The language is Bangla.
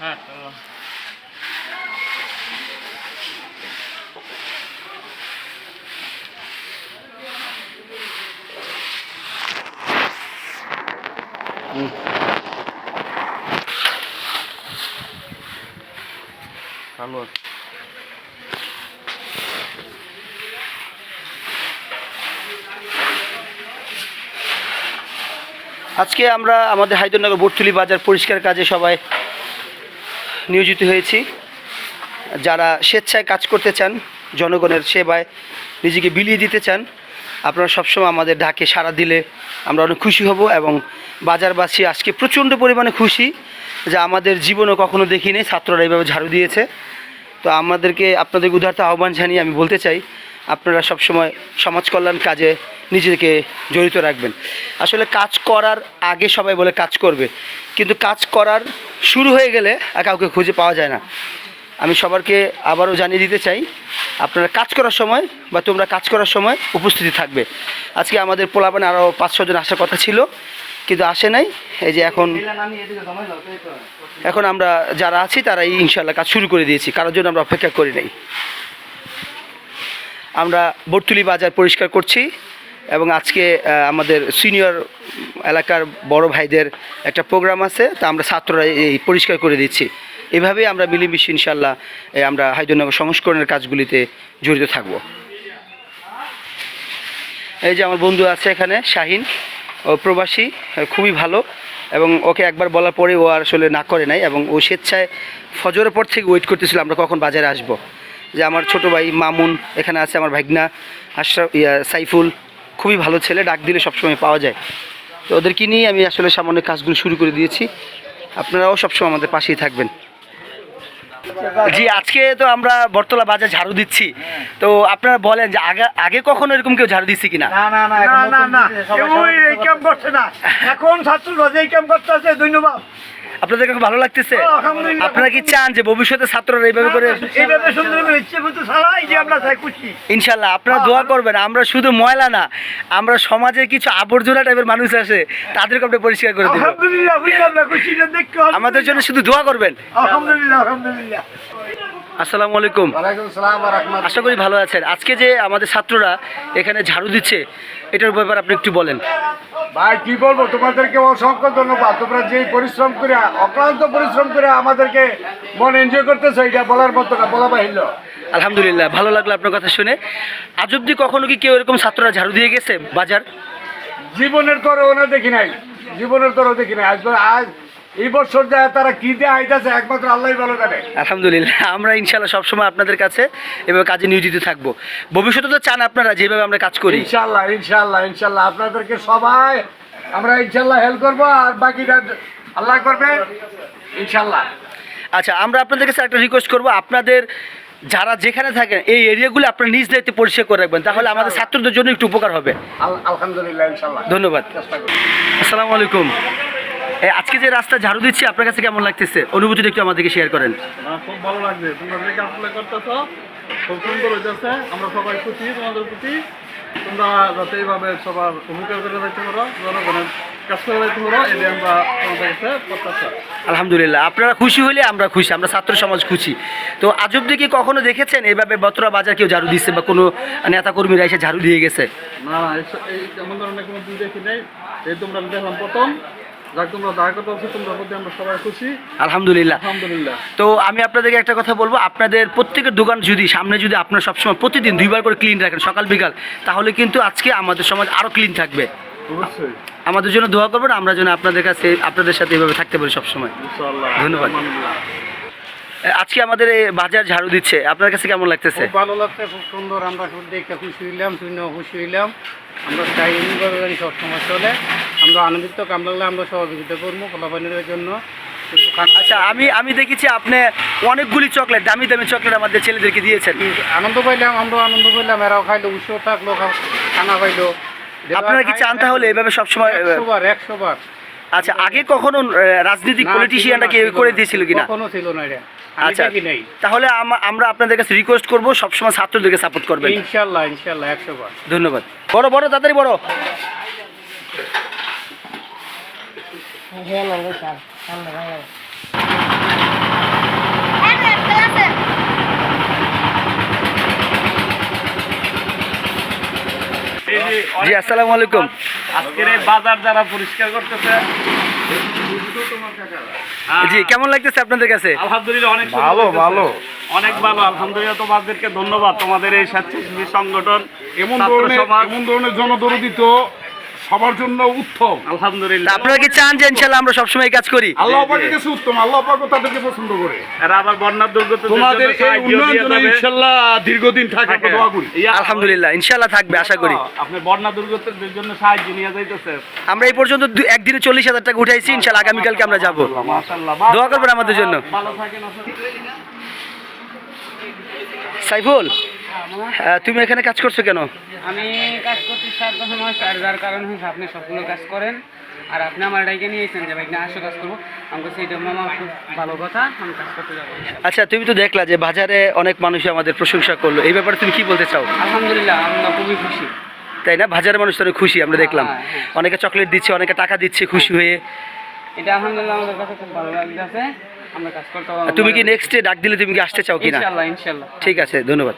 হ্যাঁ চলো। ভালো আছে। আজকে আমরা আমাদের হায়দরনগর বটতলী বাজার পরিষ্কার কাজে সবাই নিয়োজিত হয়েছি। যারা স্বেচ্ছায় কাজ করতে চান, জনগণের সেবায় নিজেকে বিলিয়ে দিতে চান, আপনারা সবসময় আমাদের ডাকে সাড়া দিলে আমরা অনেক খুশি হব। এবং বাজারবাসী আজকে প্রচণ্ড পরিমাণে খুশি যে আমাদের জীবনও কখনো দেখিনি ছাত্ররা এইভাবে ঝাড়ু দিয়েছে। তো আপনাদের উদারতা আহ্বান জানিয়ে আমি বলতে চাই, আপনারা সবসময় সমাজ কল্যাণ কাজে নিজেকে জড়িত রাখবেন। আসলে কাজ করার আগে সবাই বলে কাজ করবে, কিন্তু কাজ করার শুরু হয়ে গেলে কাউকে খুঁজে পাওয়া যায় না। আমি সবারকে আবারও জানিয়ে দিতে চাই, আপনারা কাজ করার সময় বা তোমরা কাজ করার সময় উপস্থিতি থাকবে। আজকে আমাদের পোলাপানে আরও 5-6 জন আসার কথা ছিল, কিন্তু আসে নাই। এই যে এখন আমরা যারা আছি তারাই ইনশাল্লাহ কাজ শুরু করে দিয়েছি, কারোর জন্য আমরা অপেক্ষা করি নাই। আমরা বটতলী বাজার পরিষ্কার করছি এবং আজকে আমাদের সিনিয়র এলাকার বড় ভাইদের একটা প্রোগ্রাম আছে, তা আমরা ছাত্ররা এই পরিষ্কার করে দিচ্ছি। এভাবেই আমরা মিলেমিশে ইনশাল্লাহ আমরা হায়দরনগর সংস্করণের কাজগুলিতে জড়িত থাকব। এই যে আমার বন্ধু আছে এখানে শাহিন, ও প্রবাসী, খুবই ভালো, এবং ওকে একবার বলার পরে ও আর আসলে না করে নাই, এবং ও স্বেচ্ছায় ফজরের পর থেকে ওয়েট করতেছিল আমরা কখন বাজারে আসব। যে আমার ছোটো ভাই মামুন এখানে আছে, আমার ভাগনা সাইফুল, খুবই ভালো ছেলে, ডাক দিলে সবসময় পাওয়া যায়। তো ওদেরকে নিয়ে আমি আসলে সামান্য কাজগুলো শুরু করে দিয়েছি। আপনারাও সবসময় আমাদের পাশেই থাকবেন। জি, আজকে তো আমরা বটতলা বাজার ঝাড়ু দিচ্ছি, তো আপনারা বলেন যে আগে কখনো এরকম কেউ ঝাড়ু দিচ্ছে কিনা? এখন ছাত্ররা যেই কাম করতেছে, ধন্যবাদ। আপনাদের কাছে ভালো লাগতেছে? আপনারা কি চান যে ভবিষ্যতে ছাত্ররা এইভাবে করে ইনশাল্লাহ আপনারা দোয়া করবেন? আমরা শুধু ময়লা না, আমরা সমাজের কিছু আবর্জনা টাইপের মানুষ আছে, তাদেরকে আপনি পরিষ্কার করে দিবেন। আমাদের জন্য শুধু দোয়া করবেন। আসসালামু আলাইকুম। আশা করি ভালো আছেন। আজকে যে আমাদের ছাত্ররা এখানে ঝাড়ু দিচ্ছে, এটার ব্যাপারে আপনি একটু বলেন। ভাই কি বলবো, তোমাদেরকে অসংখ্য ধন্যবাদ। তোমরা যে পরিশ্রম করে, অক্লান্ত পরিশ্রম করে আমাদেরকে মন এনজয় করতেছো, এটা বলার মতো না, বলা বাহিল্য। আলহামদুলিল্লাহ, ভালো লাগলো আপনার কথা শুনে। আজ অব্দি কখনো কি কেউ এরকম ছাত্ররা ঝাড়ু দিয়ে গেছে বাজার? জীবনের তরেও না দেখি নাই, জীবনের তরেও দেখি নাই। আজ এই বছর যায় তারা কি দিয়ে আইতাছে একমাত্র আল্লাহই ভালো জানে। আলহামদুলিল্লাহ, আমরা ইনশাল্লাহ সবসময় আপনাদের কাছে এভাবে কাজে নিয়োজিত থাকবো। ভবিষ্যতে তো চান আপনারা যেভাবে আমরা কাজ করি। ইনশাল্লাহ ইনশাল্লাহ ইনশাল্লাহ আপনাদেরকে সবাই আমরা ইনশাল্লাহ হেল্প করবো, আর বাকিটা আল্লাহ করবে ইনশাল্লাহ। আচ্ছা, আমরা আপনাদের কাছে একটা রিকোয়েস্ট করবো, আপনাদের যারা যেখানে থাকেন এই এরিয়াগুলো আপনারা নিজ দায়িত্বে পরিষ্কার করে রাখবেন, তাহলে আমাদের ছাত্রদের জন্য একটু উপকার হবে। আলহামদুলিল্লাহ ইনশাল্লাহ। ধন্যবাদ। আসসালামু আলাইকুম। আজকে যে রাস্তা ঝাড়ু দিচ্ছি, আপনার কাছে কেমন লাগতেছে? অনুভূতিটা একটু আমাদেরকে শেয়ার করেন। খুব ভালো লাগছে, তোমরা যে কাজগুলো করতেছো খুব সুন্দর হইতেছে। আমরা সবাই খুশি তোমাদের প্রতি। তোমরা যাতে এইভাবে সবার ভূমিকা করে রাখতে পারো, জনগণের কাজ করে রাখতে পারো, এটাই আমরা তোমাদের কাছে প্রত্যাশা। আলহামদুলিল্লাহ, আপনারা খুশি হলে আমরা খুশি, আমরা ছাত্র সমাজ খুশি। তো আজ অব্দি কি কখনো দেখেছেন এইভাবে বটতলা বাজার কেউ ঝাড়ু দিচ্ছে বা কোনো নেতাকর্মীরা এসে ঝাড়ু দিয়ে গেছে? না, এই এমন ধরনের কোনো দিন দেখি নেই। এই তোমরা দেখলাম প্রথম। যাক, তোমরা দয়া করতে হচ্ছে, তোমরা প্রতি আমরা সবাই খুশি। আলহামদুলিল্লাহ আলহামদুলিল্লাহ। তো আমি আপনাদেরকে একটা কথা বলবো, আপনাদের প্রত্যেকের দোকান সামনে যদি আপনারা সবসময় প্রতিদিন 2বার করে ক্লিন রাখেন সকাল বিকাল, তাহলে কিন্তু আজকে আমাদের সমাজ আরও ক্লিন থাকবে। অবশ্যই আমাদের জন্য দোয়া করবেন, আমরা যেন আপনাদের সাথে এভাবে থাকতে পারি সবসময়। ইনশাআল্লাহ। ধন্যবাদ। আজকে আমাদের এই বাজার ঝাড়ু দিচ্ছে, আপনার কাছে কেমন লাগতেছে? খুব ভালো লাগছে, খুব সুন্দর। আমরা শুধু দেখে খুশি হইলাম, শুনেও খুশি হইলাম। আমরা চাই এইভাবে গাড়ি সবসময় চলে। আমরা আনন্দিত, কাম লাগলে আমরা সহযোগিতা করবো ফলাফলের জন্য। আচ্ছা, আমি দেখেছি আপনি অনেকগুলি চকলেট, দামি দামি চকলেট আমাদের ছেলেদেরকে দিয়েছেন। আনন্দ পাইলাম, আমরাও আনন্দ পাইলাম, এরাও খাইলো, উৎসব থাকলো, খানা পাইলো। আপনারা কি চান তাহলে এভাবে সবসময়? 100 বার। আচ্ছা, আগে কখনো রাজনৈতিক পলিটিশিয়ানরা কি করে দিয়েছিল কিনা? কখনো ছিল না এটা। আচ্ছা, তাহলে আমরা আপনাদের কাছে রিকোয়েস্ট করবো সবসময় ছাত্রদেরকে সাপোর্ট করবেন। ইনশাল্লাহ ইনশাল্লাহ, 100 বার। ধন্যবাদ। বড় বড় তাড়াতাড়ি বড়। জি আসসালামু আলাইকুম। আজকের এই বাজার যারা পরিষ্কার করতেছে, জি কেমন লাগতেছে আপনাদের কাছে? আলহামদুলিল্লাহ অনেক ভালো ভালো অনেক ভালো, আলহামদুলিল্লাহ। তোমাদেরকে ধন্যবাদ, তোমাদের এই স্বেচ্ছাসেবী সংগঠন এমন ছাত্র ধরনের সমাজ, এমন ধরনের জনদরদি তো সবার জন্য উত্তম। তা আলহামদুলিল্লাহ। আপনারা কি চান যে ইনশাল্লাহ আমরা সবসময় এই কাজ করি? আল্লাহ পাকের কাছে উত্তম, আল্লাহ পাক তাদেরকে পছন্দ করে। এরা আবার বন্যার দুর্গত তোমাদের এই উন্নয়ন যেন ইনশাআল্লাহ দীর্ঘদিন থাকে, আমরা দোয়া করি। আলহামদুলিল্লাহ ইনশাল্লাহ থাকবে, আশা করি। আপনি বন্যা দুর্গতদের জন্য সাহায্য নিয়ে যাইতেছে। আমরা এই পর্যন্ত একদিনে 40,000 টাকা উঠাইছি, ইনশাল্লাহ আগামীকালকে আমরা যাব। মাশাআল্লাহ, দোয়া করবেন আমাদের জন্য। ভালো থাকেন আপনারা। সাইফুল, তুমি এখানে কাজ করছো কেন? আমি কাজ করতে সাধ্য সময় আর যার কারণ হচ্ছে আপনি সবগুলো কাজ করেন আর আপনি আমার ডাইকে নিয়েছেন যে ভাই না আসো কাজ করবো, আমাকে সেইটা মামা খুব ভালো কথা, আমি কাজ করতে যাবো। আচ্ছা, তুমি তো দেখলা যে বাজারে অনেক মানুষই আমাদের প্রশংসা করলো, এই ব্যাপারে তুমি কি বলতে চাও? আলহামদুলিল্লাহ আমরা খুবই খুশি। তাই না? বাজারের মানুষ তো অনেক খুশি, আমরা দেখলাম। হ্যাঁ, হ্যাঁ। অনেকে চকলেট দিচ্ছে, অনেকে টাকা দিচ্ছে খুশি হয়ে। এটা আলহামদুলিল্লাহ আমাদের কাছে খুব ভালো লাগতেছে, আমরা কাজ করতে তুমি কি নেক্সট ডে ডাক দিলে তুমি কি আসতে চাও কিনা? ইনশাআল্লাহ ইনশাআল্লাহ। ঠিক আছে, ধন্যবাদ।